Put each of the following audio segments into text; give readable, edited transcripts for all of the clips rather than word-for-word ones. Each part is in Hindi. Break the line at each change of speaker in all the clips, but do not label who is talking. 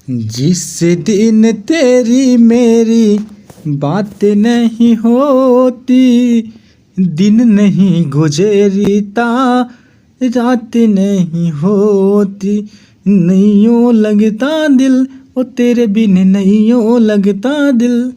जिस दिन तेरी मेरी बात नहीं होती, दिन नहीं गुजरता, रात नहीं होती, नैयों लगता दिल, ओ तेरे बिन नैयों लगता दिल।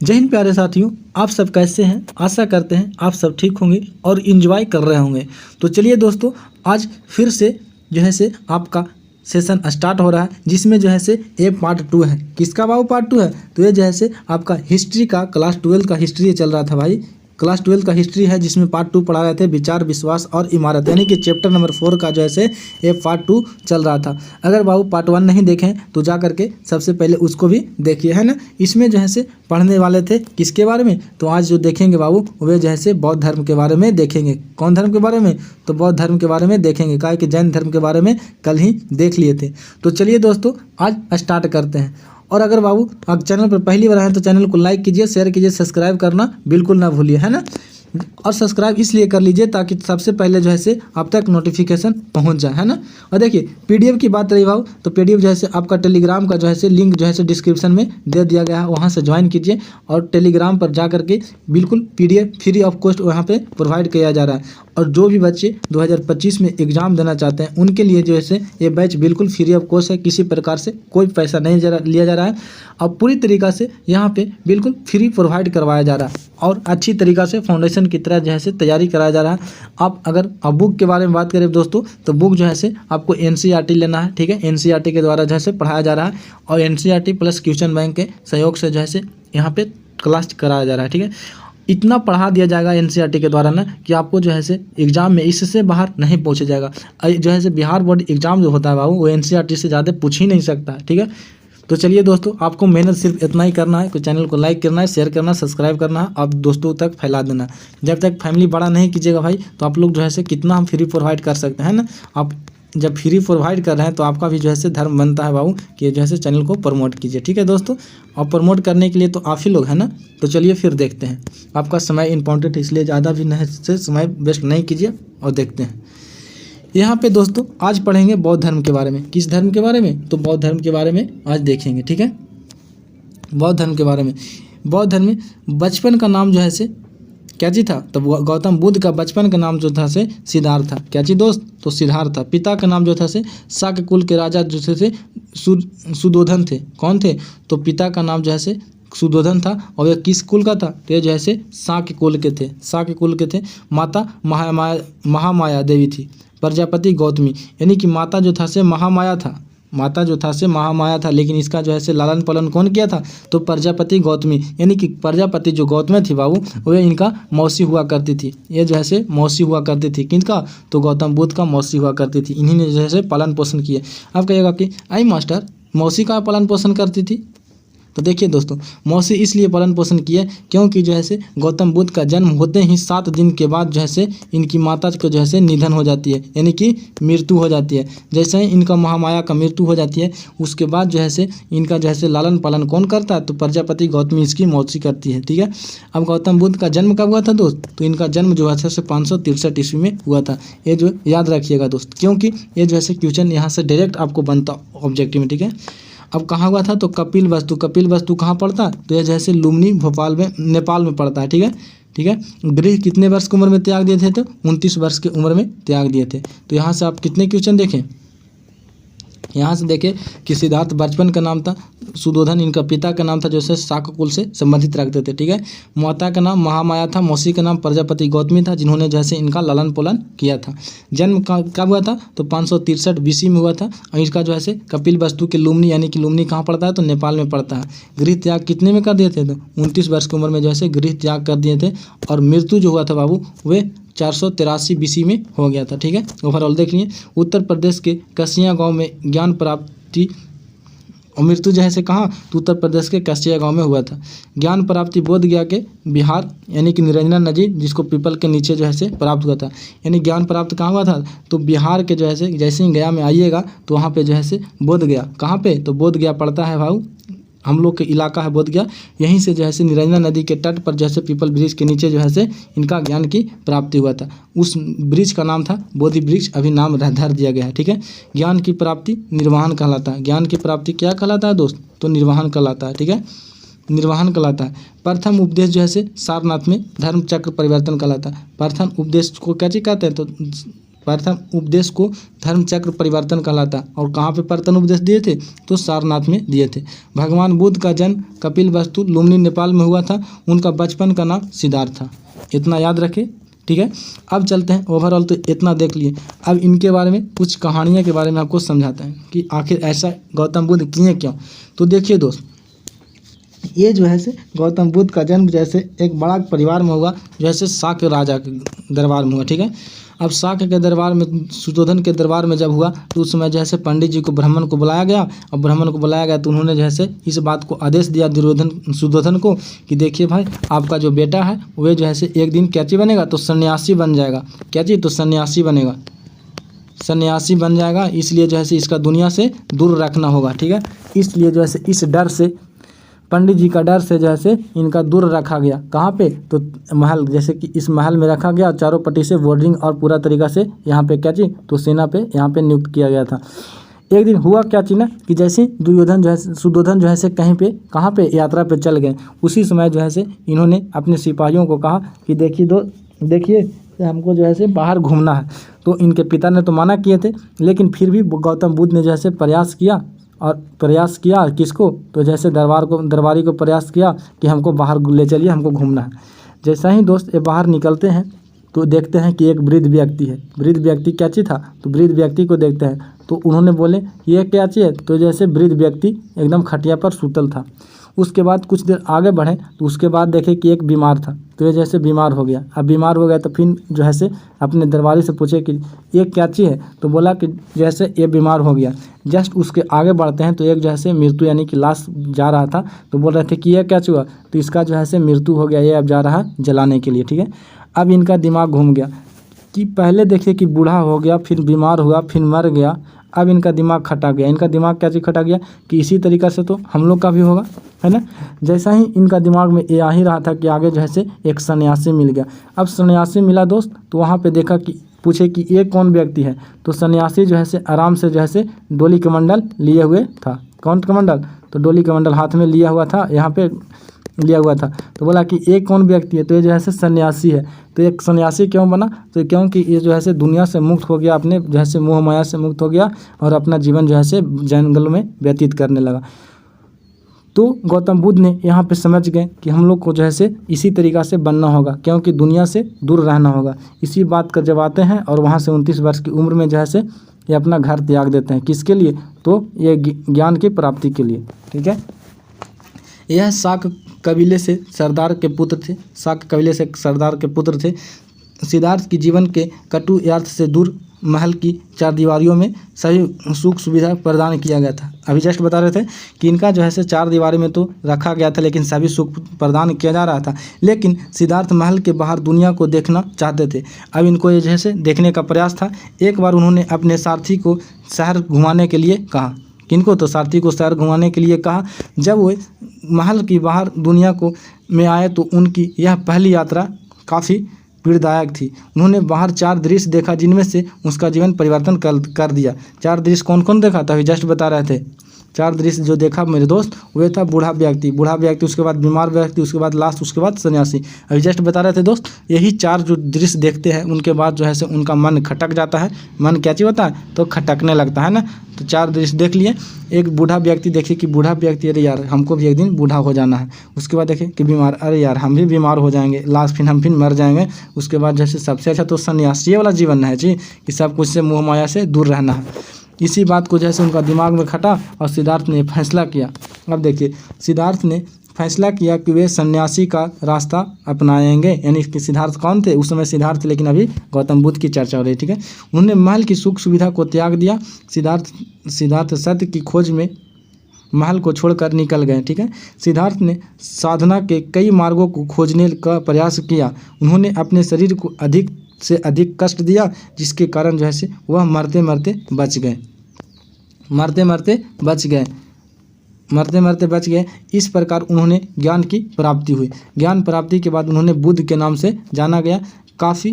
जय हिंद प्यारे साथियों, आप सब कैसे हैं? आशा करते हैं आप सब ठीक होंगे और इन्जॉय कर रहे होंगे। तो चलिए दोस्तों, आज फिर से जो है से आपका सेशन स्टार्ट हो रहा है, जिसमें जो है से ये पार्ट 2 है। किसका बाबू पार्ट 2 है? तो ये जो है से आपका हिस्ट्री का क्लास 12 का हिस्ट्री चल रहा था भाई। क्लास 12 का हिस्ट्री है, जिसमें पार्ट 2 पढ़ा रहे थे विचार, विश्वास और इमारत, यानी कि चैप्टर नंबर 4 का जो है से ये पार्ट 2 चल रहा था। अगर बाबू पार्ट 1 नहीं देखें तो जा करके सबसे पहले उसको भी देखिए, है ना। इसमें जो है से पढ़ने वाले थे किसके बारे में? तो आज जो देखेंगे बाबू वे जो है से बौद्ध धर्म के बारे में देखेंगे। कौन धर्म के बारे में? तो बौद्ध धर्म के बारे में देखेंगे। काहे कि जैन धर्म के बारे में कल ही देख लिए थे। तो चलिए दोस्तों, आज स्टार्ट करते हैं। और अगर बाबू आप चैनल पर पहली बार आए तो चैनल को लाइक कीजिए, शेयर कीजिए, सब्सक्राइब करना बिल्कुल ना भूलिए, है ना। और सब्सक्राइब इसलिए कर लीजिए ताकि सबसे पहले जो है से आप तक नोटिफिकेशन पहुंच जाए, है ना। और देखिए, पीडीएफ की बात रही बाबू, तो पीडीएफ जो है से आपका टेलीग्राम का जो है से लिंक जो है से डिस्क्रिप्शन में दे दिया गया है, वहां से ज्वाइन कीजिए। और टेलीग्राम पर जा करके बिल्कुल पीडीएफ फ्री ऑफ कॉस्ट वहाँ पे प्रोवाइड किया जा रहा है। और जो भी बच्चे 2025 में एग्ज़ाम देना चाहते हैं उनके लिए जो है से ये बैच बिल्कुल फ्री ऑफ कॉस्ट है। किसी प्रकार से कोई पैसा नहीं लिया जा रहा है। अब पूरी तरीक़ा से यहाँ पे बिल्कुल फ्री प्रोवाइड करवाया जा रहा है और अच्छी तरीक़ा से फाउंडेशन की तरह जो है से तैयारी कराया जा रहा है। आप अगर बुक के बारे में बात करें दोस्तों, तो बुक जो है से आपको एनसीईआरटी लेना है, ठीक है। एनसीईआरटी के द्वारा जो है से पढ़ाया जा रहा है और एनसीईआरटी प्लस क्वेश्चन बैंक के सहयोग से जो है से यहाँ पे क्लास कराया जा रहा है, ठीक है। इतना पढ़ा दिया जाएगा एनसीईआरटी के द्वारा ना कि आपको जो है से एग्ज़ाम में इससे बाहर नहीं पहुँचा जाएगा। जो है से बिहार बोर्ड एग्ज़ाम जो होता है बाबू, वो एनसीईआरटी से ज़्यादा पूछ ही नहीं सकता है, ठीक है। तो चलिए दोस्तों, आपको मेहनत सिर्फ इतना ही करना है कि चैनल को लाइक करना है, शेयर करना, सब्सक्राइब करना है और दोस्तों तक फैला देना। जब तक फैमिली बड़ा नहीं कीजिएगा भाई, तो आप लोग जो है से कितना हम फ्री प्रोवाइड कर सकते हैं ना। आप जब फ्री प्रोवाइड कर रहे हैं तो आपका भी जो है से धर्म बनता है बाबू कि जो है से चैनल को प्रमोट कीजिए, ठीक है दोस्तों। और प्रमोट करने के लिए तो आप ही लोग हैं ना। तो चलिए फिर देखते हैं। आपका समय इंपॉर्टेंट है, इसलिए ज़्यादा भी नहीं से समय वेस्ट नहीं कीजिए और देखते हैं। यहाँ पे दोस्तों आज पढ़ेंगे बौद्ध धर्म के बारे में। किस धर्म के बारे में? तो बौद्ध धर्म के बारे में आज देखेंगे, ठीक है। बौद्ध धर्म के बारे में, बौद्ध धर्म में बचपन का नाम जो है से क्या चीज़ था? तो गौतम बुद्ध का बचपन का नाम जो था से सिद्धार्थ था। क्या चीज़ दोस्त? तो सिद्धार्थ था। पिता का नाम जो था से शाक्य कुल के राजा जो थे सुधोधन थे। कौन थे? तो पिता का नाम जो है से सुधोधन था। और यह किस कुल का था? तो ये जो है से शाक्य कुल के थे। शाक्य कुल के थे। माता महामाया देवी थी। प्रजापति गौतमी, यानी कि माता जो था से महामाया था। माता जो था से महामाया था, लेकिन इसका जो है से लालन पालन कौन किया था? तो प्रजापति गौतमी, यानी कि प्रजापति जो गौतमी थी बाबू, वह इनका मौसी हुआ करती थी। ये जो है से मौसी हुआ करती थी। किनका? तो गौतम बुद्ध का मौसी हुआ करती थी। इन्हीं ने जो है से पालन पोषण किया। आप कहिएगा कि आई मास्टर, मौसी का पालन पोषण करती थी? तो देखिए दोस्तों, मौसी इसलिए पालन पोषण किया क्योंकि जो है से गौतम बुद्ध का जन्म होते ही 7 दिन के बाद जो है से इनकी माता को जो है से निधन हो जाती है, यानी कि मृत्यु हो जाती है। जैसे ही इनका महामाया का मृत्यु हो जाती है, उसके बाद जो है से इनका जो है से लालन पालन कौन करता है? तो प्रजापति गौतमी इसकी मौसी करती है, ठीक है। अब गौतम बुद्ध का जन्म कब हुआ था दोस्त? तो इनका जन्म जो है से 563 ईस्वी में हुआ था। ये जो याद रखिएगा दोस्त, क्योंकि ये जो है से क्वेश्चन यहाँ से डायरेक्ट आपको बनता ऑब्जेक्टिव में, ठीक है। अब कहाँ हुआ था? तो कपिल वस्तु। कपिल वस्तु कहाँ पड़ता? तो यह जैसे लुम्बिनी भोपाल में नेपाल में पड़ता है, ठीक है, ठीक है। गृह कितने वर्ष की उम्र में त्याग दिए थे? तो 29 वर्ष की उम्र में त्याग दिए थे। तो यहाँ से आप कितने क्वेश्चन देखें? यहाँ से देखें कि सिद्धार्थ बचपन का नाम था सुधोधन, इनका पिता का नाम था जो है शाक्य कुल से संबंधित रखते थे, ठीक है। माता का नाम महामाया था, मौसी का नाम प्रजापति गौतमी था, जिन्होंने जैसे इनका लालन पालन किया था। जन्म कब हुआ था? तो 563 बीसी में हुआ था। और इसका जो है कपिल वस्तु के लुम्बिनी, यानी कि लुम्बिनी कहाँ पड़ता है? तो नेपाल में पड़ता है। गृह त्याग कितने में कर दिए थे? तो 29 वर्ष की उम्र में जो है गृह त्याग कर दिए थे। और मृत्यु जो हुआ था बाबू, वे 483 बीसी में हो गया था, ठीक है। ओवरऑल देख लीजिए, उत्तर प्रदेश के कसिया गांव में ज्ञान प्राप्ति और मृत्यु जो है से कहाँ? तो उत्तर प्रदेश के कसिया गांव में हुआ था। ज्ञान प्राप्ति बोध गया के बिहार, यानी कि निरंजना नदी जिसको पीपल के नीचे जो है से प्राप्त हुआ था। यानी ज्ञान प्राप्त कहाँ हुआ था? तो बिहार के जो है से जैसे ही गया में आइएगा तो वहाँ पे जो है से बोध गया। कहाँ पे? तो बोध गया पड़ता है भाऊ हम लोग के इलाका है बोधगया, यहीं से जो है से निरंजना नदी के तट पर जैसे पीपल ब्रिज के नीचे जो है से इनका ज्ञान की प्राप्ति हुआ था। उस ब्रिज का नाम था बोधि वृक्ष, अभी नाम धर दिया गया है, ठीक है। ज्ञान की प्राप्ति निर्वाहन कहलाता है। ज्ञान की प्राप्ति क्या कहलाता है दोस्त? तो निर्वाहन कहलाता है, ठीक है, निर्वाहन कहलाता है। प्रथम उपदेश जो है से सारनाथ में धर्म चक्र परिवर्तन कहलाता है। प्रथम उपदेश को क्या चीज कहते हैं? तो प्रथम उपदेश को धर्म चक्र परिवर्तन कहलाता है। और कहाँ पे प्रथम उपदेश दिए थे? तो सारनाथ में दिए थे। भगवान बुद्ध का जन्म कपिलवस्तु लुम्बिनी नेपाल में हुआ था। उनका बचपन का नाम सिद्धार्थ था। इतना याद रखें, ठीक है। अब चलते हैं, ओवरऑल तो इतना देख लिए। अब इनके बारे में कुछ कहानियाँ के बारे में आपको समझाते हैं कि आखिर ऐसा गौतम बुद्ध किए क्यों। तो देखिए दोस्त, ये जो है से गौतम बुद्ध का जन्म जैसे एक बड़ा परिवार में हुआ, जैसे शाक्य राजा के दरबार में हुआ, ठीक है। अब शाक्य के दरबार में, सुधोधन के दरबार में जब हुआ तो उस समय जैसे पंडित जी को, ब्राह्मण को बुलाया गया। और ब्राह्मण को बुलाया गया तो उन्होंने जैसे इस बात को आदेश दिया सुधोधन को कि देखिए भाई, आपका जो बेटा है वह जो है से एक दिन क्या चीज बनेगा? तो सन्यासी बन जाएगा। क्या चीज? तो सन्यासी बनेगा, सन्यासी बन जाएगा। इसलिए जो है से इसका दुनिया से दूर रखना होगा, ठीक है। इसलिए जो है से इस डर से, पंडित जी का डर से जो है से इनका दूर रखा गया। कहाँ पे? तो महल, जैसे कि इस महल में रखा गया। चारों पट्टी से वार्डरिंग और पूरा तरीका से यहाँ पे क्या चीज? तो सेना पे यहाँ पे नियुक्त किया गया था। एक दिन हुआ क्या चीज ना कि जैसे दुर्योधन जो है, सुधोधन जो है से कहीं पे, कहाँ पे, यात्रा पे चल गए। उसी समय जो है से इन्होंने अपने सिपाहियों को कहा कि देखिए हमको जो है से बाहर घूमना है। तो इनके पिता ने तो मना किए थे, लेकिन फिर भी गौतम बुद्ध ने जो है से प्रयास किया किसको? तो जैसे दरबारी को प्रयास किया कि हमको बाहर ले चलिए, हमको घूमना है। जैसा ही दोस्त ये बाहर निकलते हैं तो देखते हैं कि एक वृद्ध व्यक्ति है। वृद्ध व्यक्ति क्या चीज़ था? तो वृद्ध व्यक्ति को देखते हैं तो उन्होंने बोले ये क्या चीज़ है? तो जैसे वृद्ध व्यक्ति एकदम खटिया पर सूतल था। उसके बाद कुछ देर आगे बढ़े तो उसके बाद देखे कि एक बीमार था। तो ये जैसे बीमार हो गया। अब बीमार हो गया तो फिर जो है से अपने दरबारी से पूछे कि ये क्या चीज़ है? तो बोला कि जैसे ये बीमार हो गया। जस्ट उसके आगे बढ़ते हैं तो एक जो है से मृत्यु यानी कि लाश जा रहा था। तो बोल रहे थे कि ये क्या हुआ? तो इसका जो है से मृत्यु हो गया, ये अब जा रहा है जलाने के लिए, ठीक है। अब इनका दिमाग घूम गया कि पहले देखिए कि बूढ़ा हो गया, फिर बीमार हुआ, फिर मर गया। अब इनका दिमाग खटा गया। इनका दिमाग क्या चीज़ खटा गया कि इसी तरीक़ा से तो हम लोग का भी होगा, है ना। जैसा ही इनका दिमाग में ये आ ही रहा था कि आगे जो है से एक सन्यासी मिल गया। अब सन्यासी मिला दोस्त, तो वहाँ पे देखा कि पूछे कि ये कौन व्यक्ति है? तो सन्यासी जो है से आराम से जो है से डोली कमंडल लिए हुए था। कौन कमंडल? तो डोली कमंडल हाथ में लिया हुआ था, यहाँ पे लिया हुआ था। तो बोला कि एक कौन व्यक्ति है? तो ये जो है से सन्यासी है। तो एक सन्यासी क्यों बना? तो क्योंकि ये जो है से दुनिया से मुक्त हो गया, अपने जो है से मोह माया से मुक्त हो गया और अपना जीवन जो है से जंगल में व्यतीत करने लगा। तो गौतम बुद्ध ने यहाँ पे समझ गए कि हम लोग को जो है से इसी तरीक़ा से बनना होगा, क्योंकि दुनिया से दूर रहना होगा। इसी बात कर जब आते हैं और वहाँ से 29 वर्ष की उम्र में जो है से ये अपना घर त्याग देते हैं। किसके लिए? तो ये ज्ञान की प्राप्ति के लिए, ठीक है। यह शाक कबीले से सरदार के पुत्र थे। शाक कबीले से सरदार के पुत्र थे। सिद्धार्थ की जीवन के कटु यार्थ से दूर महल की चार दीवारियों में सभी सुख सुविधा प्रदान किया गया था। अभी जस्ट बता रहे थे कि इनका जो है से चार दीवारी में तो रखा गया था, लेकिन सभी सुख प्रदान किया जा रहा था। लेकिन सिद्धार्थ महल के बाहर दुनिया को देखना चाहते थे। अब इनको ये जो है से देखने का प्रयास था। एक बार उन्होंने अपने सारथी को शहर घुमाने के लिए कहा। किनको? तो सारथी को शहर घुमाने के लिए कहा। जब वो महल की बाहर दुनिया को में आए तो उनकी यह पहली यात्रा काफ़ी पीड़ादायक थी। उन्होंने बाहर चार दृश्य देखा जिनमें से उसका जीवन परिवर्तन कर दिया। चार दृश्य कौन कौन देखा था? अभी जस्ट बता रहे थे। चार दृश्य जो देखा मेरे दोस्त, वह था बूढ़ा व्यक्ति, उसके बाद बीमार व्यक्ति, उसके बाद लास्ट, उसके बाद सन्यासी। अभी जस्ट बता रहे थे दोस्त, यही चार जो दृश्य देखते हैं उनके बाद जो है से उनका मन खटक जाता है। मन क्या चीज़ होता है? तो खटकने लगता है ना। तो चार दृश्य देख लिए। एक बूढ़ा व्यक्ति, देखिए कि बूढ़ा व्यक्ति, अरे यार हमको भी एक दिन बूढ़ा हो जाना है। उसके बाद देखिए कि बीमार, अरे यार हम भी बीमार हो जाएंगे, लास्ट फिर हम मर जाएंगे। उसके बाद जैसे सबसे अच्छा तो सन्यासी वाला जीवन है जी, कि सब कुछ से मोह माया से दूर रहना है। इसी बात को जैसे उनका दिमाग में खटा और सिद्धार्थ ने फैसला किया। अब देखिए, सिद्धार्थ ने फैसला किया कि वे सन्यासी का रास्ता अपनाएंगे। यानी कि सिद्धार्थ कौन थे? उस समय सिद्धार्थ थे, लेकिन अभी गौतम बुद्ध की चर्चा हो रही है, ठीक है। उन्होंने महल की सुख सुविधा को त्याग दिया। सिद्धार्थ सत्य की खोज में महल को छोड़कर निकल गए, ठीक है। सिद्धार्थ ने साधना के कई मार्गों को खोजने का प्रयास किया। उन्होंने अपने शरीर को अधिक से अधिक कष्ट दिया, जिसके कारण जो है से वह मरते मरते बच गए। मरते मरते बच गए। इस प्रकार उन्होंने ज्ञान की प्राप्ति हुई। ज्ञान प्राप्ति के बाद उन्होंने बुद्ध के नाम से जाना गया। काफ़ी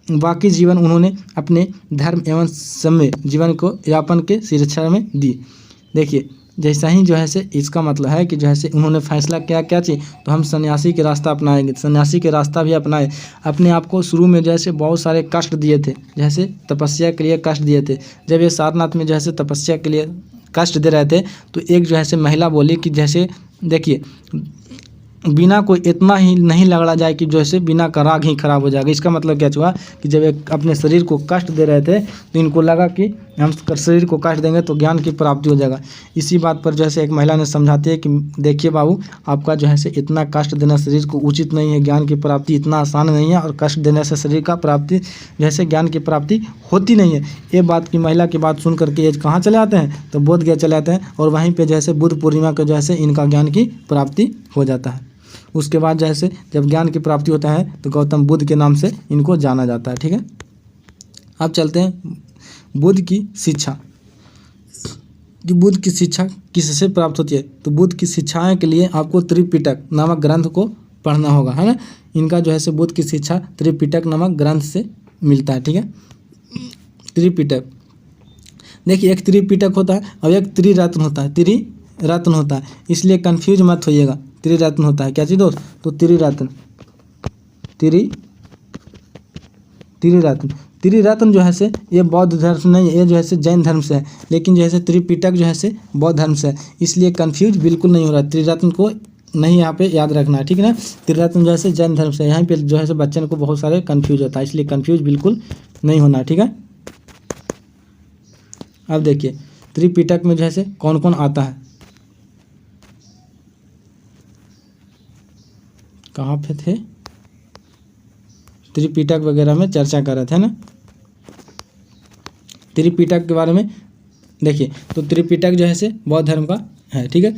बाकी जीवन उन्होंने अपने धर्म एवं सम्य जीवन को यापन के शिक्षा में दी। देखिए जैसा ही जो है से इसका मतलब है कि जो है से उन्होंने फैसला क्या क्या चाहिए, तो हम सन्यासी के रास्ता अपनाएंगे। सन्यासी के रास्ता भी अपनाए। अपने आप को शुरू में जैसे बहुत सारे कष्ट दिए थे, जैसे तपस्या के लिए कष्ट दिए थे। जब ये सारनाथ में जैसे तपस्या के लिए कष्ट दे रहे थे तो एक जो है से महिला बोली कि जैसे देखिए बिना कोई इतना ही नहीं लगड़ा जाए कि जैसे बिना का राग ही खराब हो जाएगा। इसका मतलब क्या हुआ कि जब एक अपने शरीर को कष्ट दे रहे थे तो इनको लगा कि हम शरीर को कष्ट देंगे तो ज्ञान की प्राप्ति हो जाएगा। इसी बात पर जैसे एक महिला ने समझाती है कि देखिए बाबू, आपका जो है से इतना कष्ट देना शरीर को उचित नहीं है। ज्ञान की प्राप्ति इतना आसान नहीं है और कष्ट देने से शरीर का प्राप्ति जैसे ज्ञान की प्राप्ति होती नहीं है। ये बात की महिला की बात सुन करके ये कहाँ चले आते हैं, तो बोध गया चले आते हैं और वहीं पर जैसे बुद्ध पूर्णिमा को जैसे इनका ज्ञान की प्राप्ति हो जाता है। उसके बाद जैसे जब ज्ञान की प्राप्ति होता है तो गौतम बुद्ध के नाम से इनको जाना जाता है। ठीक है, अब चलते हैं बुद्ध की शिक्षा। कि बुद्ध की शिक्षा किससे प्राप्त होती है, तो बुद्ध की शिक्षाएं के लिए आपको त्रिपिटक नामक ग्रंथ को पढ़ना होगा, है ना। इनका जो है से बुद्ध की शिक्षा त्रिपिटक नामक ग्रंथ से मिलता है। ठीक है, त्रिपिटक देखिए एक त्रिपिटक होता है और एक त्रिरत्न होता है। त्रिरत्न होता है, इसलिए कंफ्यूज मत होइएगा। त्रिरत्न होता है क्या चीज़ दोस्त, तो त्रिरत्न त्रिरत्न जो है से ये बौद्ध धर्म से नहीं है, ये जो है से जैन धर्म से है। लेकिन जो है से त्रिपिटक जो है से बौद्ध धर्म से है, इसलिए कंफ्यूज बिल्कुल नहीं हो रहा। त्रिरत्न को नहीं यहाँ पे याद रखना है, ठीक है ना। त्रिरत्न जो है से जैन धर्म से, यहाँ पे जो है से बच्चन को बहुत सारे कंफ्यूज होता है, इसलिए कंफ्यूज बिल्कुल नहीं होना, ठीक है। अब देखिए त्रिपिटक में जो है से कौन कौन आता है, कहाँ पे थे, त्रिपिटक वगैरह में चर्चा कर रहे थे ना। त्रिपिटक के बारे में देखिए, तो त्रिपिटक जो है से बौद्ध धर्म का है, ठीक है।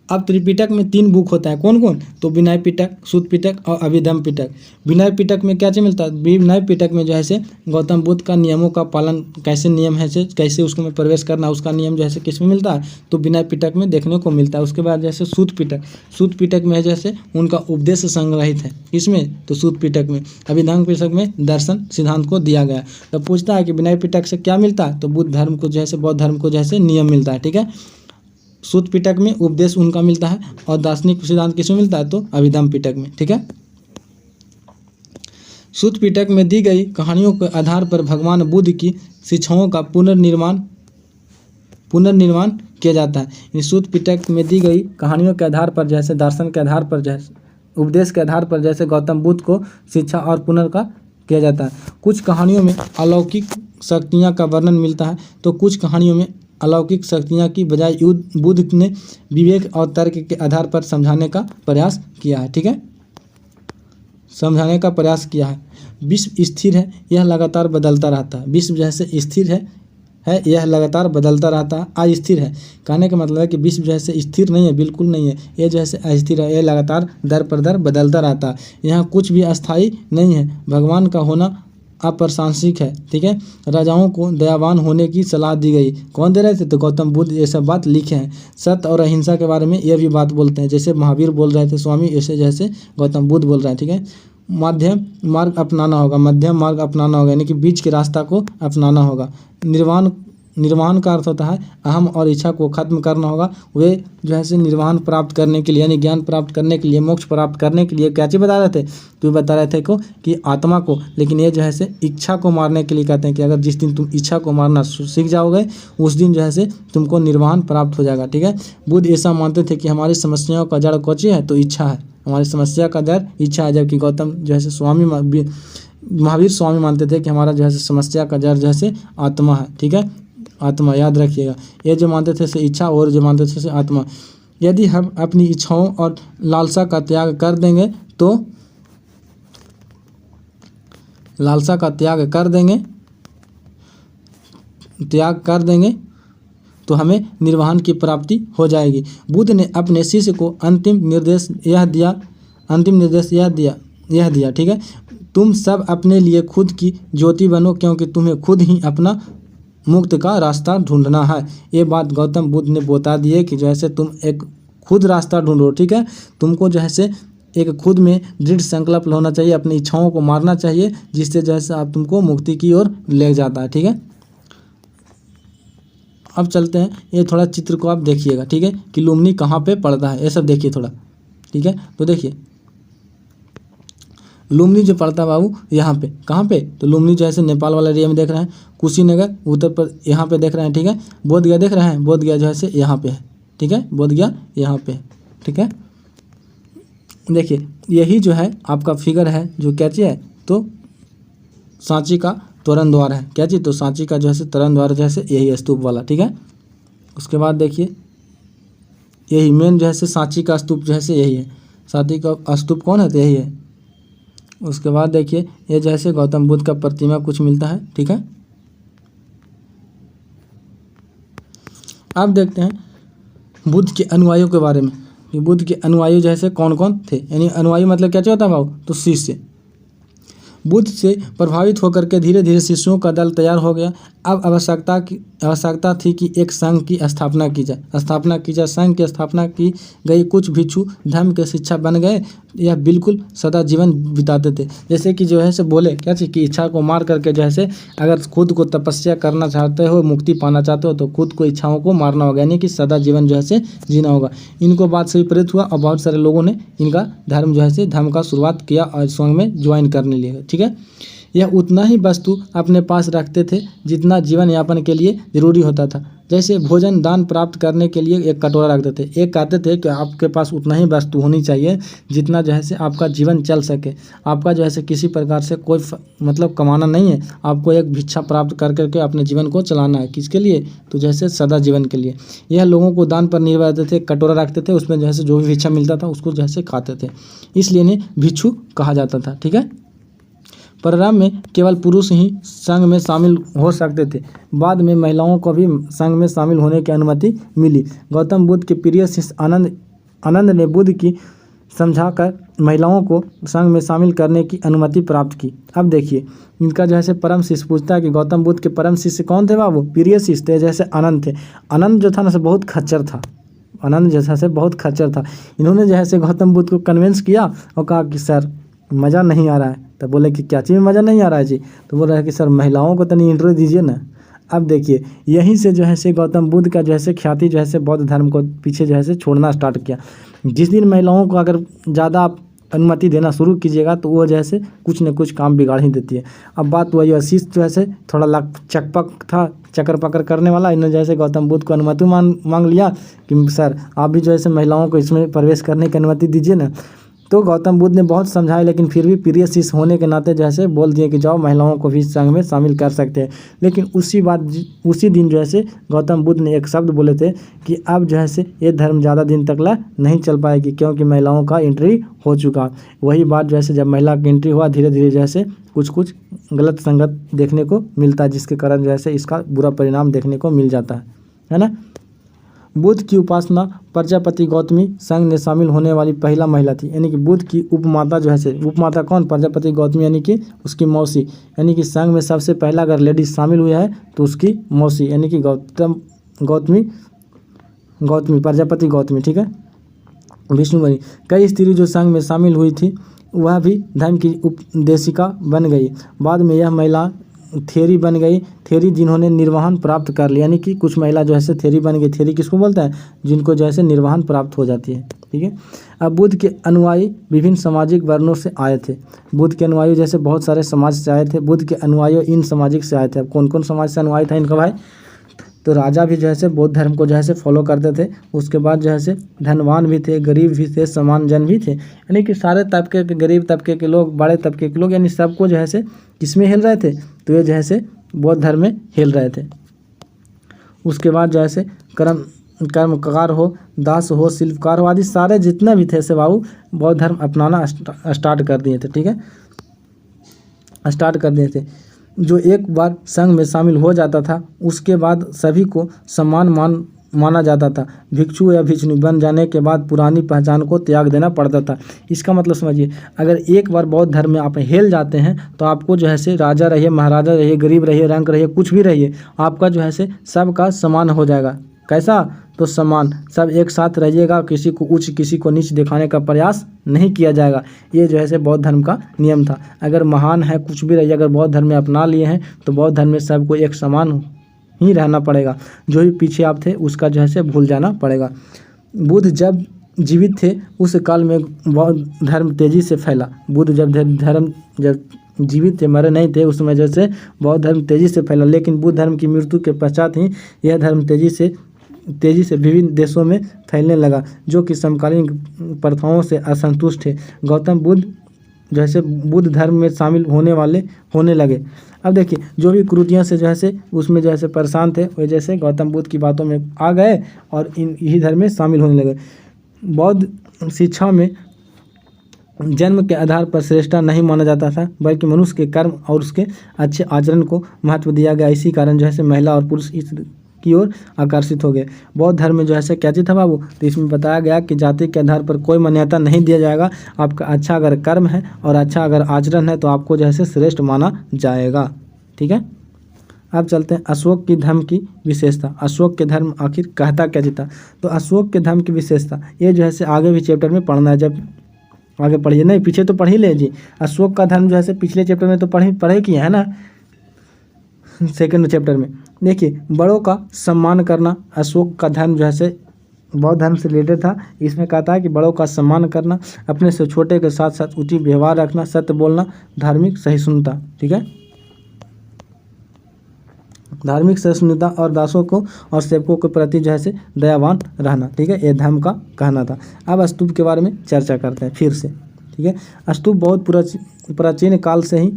अब त्रिपिटक में 3 बुक होता है, कौन कौन, तो विनय पिटक, सूत पिटक और अभिधम्म पिटक। विनय पिटक में क्या चीज मिलता है, विनय पिटक में जो है से गौतम बुद्ध का नियमों का पालन कैसे नियम है से कैसे उसको में प्रवेश करना, उसका नियम जो है किस में मिलता है, तो विनय पिटक में देखने को मिलता है। उसके बाद जैसे सूत पिटक में जैसे उनका उपदेश संग्रहित है, इसमें तो सूत पिटक में। अभिधम्म पिटक में दर्शन सिद्धांत को दिया गया। तो पूछता है कि विनय पिटक से क्या मिलता है, तो बुद्ध धर्म को जो है बौद्ध धर्म को जो है नियम मिलता है, ठीक है। सूत पिटक में उपदेश उनका मिलता है और दार्शनिक सिद्धांत किसमें मिलता है, तो अभिधम्म पिटक में, ठीक है। सूत पिटक में दी गई कहानियों के आधार पर भगवान बुद्ध की शिक्षाओं का पुनर्निर्माण किया जाता है। सूत पिटक में दी गई कहानियों के आधार पर जैसे दर्शन के आधार पर जैसे उपदेश के आधार पर जैसे गौतम बुद्ध को शिक्षा और पुनर्का किया जाता है। कुछ कहानियों में अलौकिक शक्तियाँ का वर्णन मिलता है, तो कुछ कहानियों में अलौकिक शक्तियाँ की बजाय बुद्ध ने विवेक और तर्क के आधार पर समझाने का प्रयास किया है, ठीक है, समझाने का प्रयास किया है। विश्व स्थिर है, यह लगातार बदलता रहता है। विश्व जैसे स्थिर है यह लगातार बदलता रहता है। अस्थिर है, कहने का मतलब है कि विश्व जैसे स्थिर नहीं है, बिल्कुल नहीं है। ये जैसे अस्थिर है, यह लगातार दर पर दर बदलता रहता है। यहाँ कुछ भी अस्थायी नहीं है। भगवान का होना अप्रासंगिक है, ठीक है। राजाओं को दयावान होने की सलाह दी गई। कौन दे रहे थे, तो गौतम बुद्ध ये सब बात लिखे हैं। सत्य और अहिंसा के बारे में ये भी बात बोलते हैं, जैसे महावीर बोल रहे थे स्वामी, ऐसे जैसे गौतम बुद्ध बोल रहे हैं, ठीक है। मध्यम मार्ग अपनाना होगा, यानी कि बीच के रास्ता को अपनाना होगा। निर्वाण का अर्थ होता है अहम और इच्छा को खत्म करना होगा। वे जो है निर्वाण प्राप्त करने के लिए यानी ज्ञान प्राप्त करने के लिए, मोक्ष प्राप्त करने के लिए क्या चीज़ बता रहे थे, तो बता रहे थे कि आत्मा को, लेकिन ये जो है इच्छा को मारने के लिए कहते हैं कि अगर जिस दिन तुम इच्छा को मारना सीख जाओगे उस दिन जो है तुमको निर्वाण प्राप्त हो जाएगा, ठीक है। बुद्ध ऐसा मानते थे कि हमारी समस्याओं का जड़ कौन सी है, तो इच्छा है। हमारी समस्या का जड़ इच्छा है, जबकि गौतम जो है स्वामी महावीर स्वामी मानते थे कि हमारा जो है समस्या का जड़ जो है आत्मा है, ठीक है। आत्मा याद रखिएगा, ये जो मानते थे से इच्छा और जो मानते थे से आत्मा। यदि हम अपनी इच्छाओं और लालसा का त्याग कर देंगे तो हमें निर्वाण की प्राप्ति हो जाएगी। बुद्ध ने अपने शिष्य को अंतिम निर्देश यह दिया, ठीक है। तुम सब अपने लिए खुद की ज्योति बनो, क्योंकि तुम्हें खुद ही अपना मुक्त का रास्ता ढूंढना है। ये बात गौतम बुद्ध ने बता दी है कि जैसे तुम एक खुद रास्ता ढूंढो, ठीक है। तुमको जैसे एक खुद में दृढ़ संकल्प होना चाहिए, अपनी इच्छाओं को मारना चाहिए, जिससे जैसे आप तुमको मुक्ति की ओर ले जाता है, ठीक है। अब चलते हैं, ये थोड़ा चित्र को आप देखिएगा, ठीक है, कि लुम्बिनी कहाँ पे पड़ता है, ये सब देखिए थोड़ा, ठीक है। तो देखिए लुम्बिनी जो पड़ता है बाबू यहाँ पे, कहाँ पे, तो लुम्बिनी जैसे नेपाल वाला एरिया में देख रहे हैं, कुशीनगर उत्तर प्रदेश यहाँ पे देख रहे हैं, ठीक है। बोधगया देख रहे हैं, बोधगया जो है यहाँ पे है, ठीक है, बोधगया यहाँ पे, ठीक है। देखिए यही जो है आपका फिगर है जो क्या चीज़ है, तो सांची का तोरण द्वार है, क्या चीज़, तो सांची का जो है तोरण द्वार जैसे यही स्तूप वाला, ठीक है। उसके बाद देखिए यही मेन जो है सांची का स्तूप जो है यही है, सांची का स्तूप कौन है, तो यही है। उसके बाद देखिए ये जैसे गौतम बुद्ध का प्रतिमा कुछ मिलता है, ठीक है। अब देखते हैं बुद्ध के अनुयायियों के बारे में, कि बुद्ध के अनुयायी जैसे कौन कौन थे, यानी अनुयायी मतलब क्या होता है भाव, तो शिष्य। बुद्ध से प्रभावित होकर के धीरे धीरे शिष्यों का दल तैयार हो गया। अब आवश्यकता थी कि एक संघ की स्थापना की जाए। संघ की स्थापना की गई। कुछ भिक्षु धर्म के शिक्षा बन गए, यह बिल्कुल सदा जीवन बिताते थे। जैसे कि जो है से बोले क्या चीज़ की इच्छा को मार करके जैसे अगर खुद को तपस्या करना चाहते हो, मुक्ति पाना चाहते हो, तो खुद को इच्छाओं को मारना होगा, यानी कि सदा जीवन जो है से जीना होगा। इनको बात से विपरीत हुआ और बहुत सारे लोगों ने इनका धर्म जो है से धर्म का शुरुआत किया और संघ में ज्वाइन करने लिए, ठीक है। यह उतना ही वस्तु अपने पास रखते थे जितना जीवन यापन के लिए जरूरी होता था। जैसे भोजन दान प्राप्त करने के लिए एक कटोरा रखते थे, एक कहते थे कि आपके पास उतना ही वस्तु होनी चाहिए जितना जो है से आपका जीवन चल सके। आपका जो है से किसी प्रकार से कोई मतलब कमाना नहीं है, आपको एक भिक्षा प्राप्त कर करके अपने जीवन को चलाना है। किसके लिए, तो जैसे सदा जीवन के लिए। यह लोगों को दान पर निर्भर रहते थे, कटोरा रखते थे, उसमें जो है से जो भी भिक्षा मिलता था उसको जो है से खाते थे, इसलिए इन्हें भिक्षु कहा जाता था, ठीक है। प्रारंभ में केवल पुरुष ही संघ में शामिल हो सकते थे, बाद में महिलाओं को भी संघ में शामिल होने की अनुमति मिली। गौतम बुद्ध के प्रिय शिष्य आनंद ने बुद्ध की समझाकर महिलाओं को संघ में शामिल करने की अनुमति प्राप्त की। अब देखिए इनका जो है परम शिष्य पूछता है कि गौतम बुद्ध के परम शिष्य कौन थे बाबू, प्रिय शिष्य थे, जैसे आनंद थे। आनंद जो था ना से बहुत खच्चर था, आनंद जैसा से बहुत खच्चर था। इन्होंने जो है गौतम बुद्ध को कन्विंस किया और कहा कि सर मज़ा नहीं आ रहा है। तो बोले कि क्या चीज़ में मज़ा नहीं आ रहा है जी, तो बोल रहा है कि सर महिलाओं को तो नहीं इंटरव्यू दीजिए ना। अब देखिए यहीं से जो है गौतम बुद्ध का जो है ख्याति जो है बौद्ध धर्म को पीछे जो है छोड़ना स्टार्ट किया। जिस दिन महिलाओं को अगर ज़्यादा आप अनुमति देना शुरू कीजिएगा तो वो जैसे कुछ न कुछ काम बिगाड़ ही देती है। अब बात वही शिष्य जो है थोड़ा चकपक था, चक्कर पकड़ करने वाला, इन्होंने जैसे गौतम बुद्ध को अनुमति मांग लिया कि सर आप भी जो है महिलाओं को इसमें प्रवेश करने की अनुमति दीजिए ना। तो गौतम बुद्ध ने बहुत समझाया, लेकिन फिर भी प्रिय शिष्य होने के नाते जैसे बोल दिए कि जाओ महिलाओं को भी संघ में शामिल कर सकते हैं। लेकिन उसी दिन जो है गौतम बुद्ध ने एक शब्द बोले थे कि अब जो है ये धर्म ज़्यादा दिन तक नहीं चल पाएगी, क्योंकि महिलाओं का एंट्री हो चुका। वही बात जो है जब महिला की एंट्री हुआ, धीरे धीरे जैसे कुछ गलत संगत देखने को मिलता है, जिसके कारण जैसे इसका बुरा परिणाम देखने को मिल जाता है ना। बुद्ध की उपासना प्रजापति गौतमी संघ में शामिल होने वाली पहला महिला थी, यानी कि बुद्ध की उपमाता जो है उपमाता कौन, प्रजापति गौतमी, यानी कि उसकी मौसी, यानी कि संघ में सबसे पहला अगर लेडीज शामिल हुई है तो उसकी मौसी, यानी कि गौतमी प्रजापति गौतमी, ठीक है, विष्णुमणि। कई स्त्री जो संघ में शामिल हुई थी वह भी धर्म की उपदेशिका बन गई। बाद में यह महिला थेरी बन गई, थेरी जिन्होंने निर्वाहन प्राप्त कर लिया, यानी कि कुछ महिला जो है थेरी बन गई। थेरी किसको बोलता है, जिनको जो है निर्वाहन प्राप्त हो जाती है, ठीक है। अब बुद्ध के अनुयायी विभिन्न सामाजिक वर्णों से आए थे। बुद्ध के अनुयायी जैसे बहुत सारे समाज से आए थे, बुद्ध के अनुयायी इन सामाजिक से आए थे। अब कौन कौन समाज से अनुयायी था इनका भाई, तो राजा भी जो है बौद्ध धर्म को जो है फॉलो करते थे। उसके बाद जो है धनवान भी थे, गरीब भी थे, समान जन भी थे, यानी कि सारे तबके के, गरीब तबके के लोग, बड़े तबके के लोग, यानी सबको जो है किसमें हिल रहे थे, तो ये जो है बौद्ध धर्म में हिल रहे थे। उसके बाद जो है कर्मकार हो, दास हो, शिल्पकार हो, आदि सारे जितने भी थे से बाबू बौद्ध धर्म अपनाना स्टार्ट कर दिए थे, ठीक है, स्टार्ट कर दिए थे। जो एक बार संघ में शामिल हो जाता था उसके बाद सभी को समान माना जाता था। भिक्षु या भिक्षुणी बन जाने के बाद पुरानी पहचान को त्याग देना पड़ता था। इसका मतलब समझिए, अगर एक बार बौद्ध धर्म में आप हेल जाते हैं तो आपको जो है से राजा रहिए, महाराजा रहिए, गरीब रहिए, रंक रहिए, कुछ भी रहिए, आपका जो है से सबका समान हो जाएगा। कैसा? तो समान, सब एक साथ रहिएगा, किसी को उच्च किसी को नीच दिखाने का प्रयास नहीं किया जाएगा। ये जो है से बौद्ध धर्म का नियम था। अगर महान है, कुछ भी रहिए, अगर बौद्ध धर्म में अपना लिए हैं तो बौद्ध धर्म में सबको एक समान ही रहना पड़ेगा। जो भी पीछे आप थे उसका जो है से भूल जाना पड़ेगा। बुद्ध जब जीवित थे उस काल में बौद्ध धर्म तेजी से फैला। बुद्ध जब जीवित थे, मरे नहीं थे, उस समय जैसे बौद्ध धर्म तेजी से फैला। लेकिन बुद्ध धर्म की मृत्यु के पश्चात ही यह धर्म तेजी से विभिन्न देशों में फैलने लगा, जो कि समकालीन प्रथाओं से असंतुष्ट थे। गौतम बुद्ध जैसे बुद्ध धर्म में शामिल होने लगे। अब देखिए, जो भी कुरीतियों से जो है से उसमें जो है से परेशान थे, वे जैसे गौतम बुद्ध की बातों में आ गए और यही धर्म में शामिल होने लगे। बौद्ध शिक्षा में जन्म के आधार पर श्रेष्ठता नहीं माना जाता था, बल्कि मनुष्य के कर्म और उसके अच्छे आचरण को महत्व दिया गया। इसी कारण जो है से महिला और पुरुष इस की ओर आकर्षित हो गए। बौद्ध धर्म में जो है से क्या चीज़ था बाबू? तो इसमें बताया गया कि जाति के आधार पर कोई मान्यता नहीं दिया जाएगा। आपका अच्छा अगर कर्म है और अच्छा अगर आचरण है तो आपको जो है से श्रेष्ठ माना जाएगा। ठीक है, अब चलते हैं अशोक की धर्म की विशेषता। अशोक के धर्म आखिर कहता क्या था? तो अशोक के धर्म की विशेषता ये जो है से आगे भी चैप्टर में पढ़ना है, जब आगे पढ़िए, नहीं पीछे तो पढ़ ही लीजिए। अशोक का धर्म जो है से पिछले चैप्टर में तो पढ़े किए है ना, सेकंड चैप्टर में। देखिए, बड़ों का सम्मान करना अशोक का धर्म जो है से बौद्ध धर्म से रिलेटेड था। इसमें कहता है कि बड़ों का सम्मान करना, अपने से छोटे के साथ साथ उचित व्यवहार रखना, सत्य बोलना, धार्मिक सहिष्णुता। ठीक है, धार्मिक सहिष्णुता और दासों को और सेवकों के प्रति जो है से दयावान रहना। ठीक है, यह धर्म का कहना था। अब स्तूप के बारे में चर्चा करते हैं फिर से। ठीक है, स्तूप बहुत प्राचीन काल से ही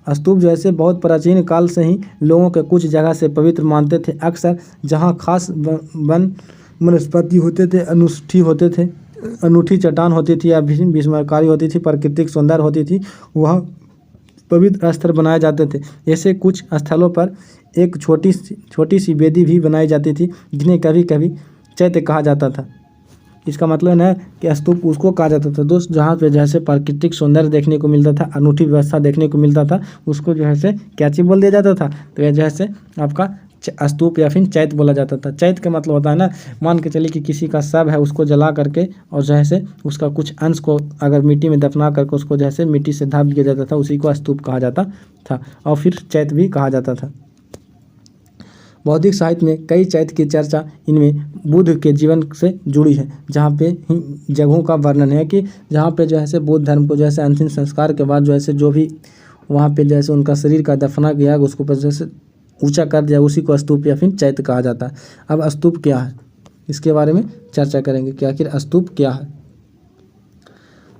बहुत प्राचीन काल से ही लोगों के कुछ जगह से पवित्र मानते थे। अक्सर जहाँ खास वन वनस्पति होते थे, अनूठी चट्टान होती थी या विस्मयकारी होती थी, प्राकृतिक सौंदर्य होती थी, वहाँ पवित्र स्थल बनाए जाते थे। ऐसे कुछ स्थलों पर एक छोटी सी वेदी भी बनाई जाती थी, जिन्हें कभी कभी चैत्य कहा जाता था। इसका मतलब है कि स्तूप उसको कहा जाता था दोस्त, जहाँ पे जैसे प्राकृतिक सौंदर्य देखने को मिलता था, अनूठी व्यवस्था देखने को मिलता था, उसको जो है से क्या चीज बोल दिया जाता था? तो यह जो है से आपका स्तूप या फिर चैत्य बोला जाता था। चैत्य का मतलब होता है ना, मान के चलिए कि किसी का शव है, उसको जला करके और जो है से उसका कुछ अंश को अगर मिट्टी में दफना करके उसको जो है से मिट्टी से ढाप दिया जाता था, उसी को स्तूप कहा जाता था और फिर चैत्य भी कहा जाता था। बौद्धिक साहित्य में कई चैत्य की चर्चा इनमें बुद्ध के जीवन से जुड़ी है, जहाँ पे जगहों का वर्णन है कि जहाँ पे जो है से बुद्ध धर्म को जो है से अंतिम संस्कार के बाद जो है से जो भी वहाँ पे जैसे उनका शरीर का दफना किया, उसको जैसे ऊंचा कर दिया, उसी को स्तूप या फिर चैत्य कहा जाता है। अब स्तूप क्या है, इसके बारे में चर्चा करेंगे कि आखिर स्तूप क्या है।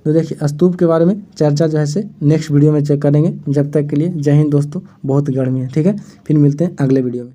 तो देखिए, स्तूप के बारे में चर्चा जो है से नेक्स्ट वीडियो में चेक करेंगे। जब तक के लिए जय हिंद दोस्तों, बहुत गर्मी है। ठीक है, फिर मिलते हैं अगले वीडियो में।